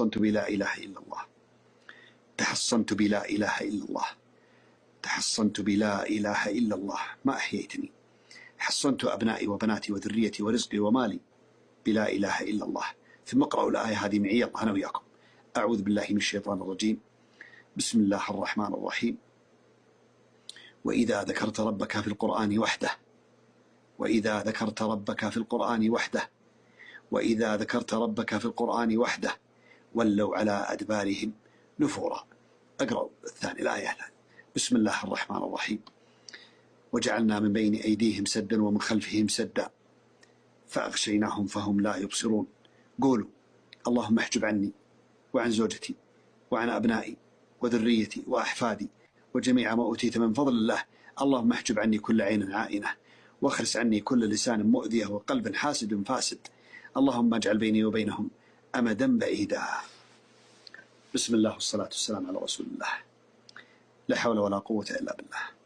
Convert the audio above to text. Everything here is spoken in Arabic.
تحصنت بلا إله إلا الله، تحصنت بلا إله إلا الله، تحصنت بلا إله إلا الله ما أحييتني، حصنت أبنائي وبناتي وذريتي ورزقي ومالي بلا إله إلا الله. ثم اقرأوا الآية هذه معي الله أنا وياكم. أعوذ بالله من الشيطان الرجيم. بسم الله الرحمن الرحيم. وإذا ذكرت ربك في القرآن وحده، وإذا ذكرت ربك في القرآن وحده، وإذا ذكرت ربك في القرآن وحده ولوا على أدبارهم نفورا. أقرأ الثاني الآية. بسم الله الرحمن الرحيم. وجعلنا من بين أيديهم سدا ومن خلفهم سدا فأغشيناهم فهم لا يبصرون. قولوا اللهم احجب عني وعن زوجتي وعن أبنائي وذريتي وأحفادي وجميع ما أوتيت من فضل الله. اللهم احجب عني كل عين عائنة، واخرس عني كل لسان مؤذية وقلب حاسد فاسد. اللهم اجعل بيني وبينهم أمدا بعيدا. بسم الله والصلاة والسلام على رسول الله. لا حول ولا قوة إلا بالله.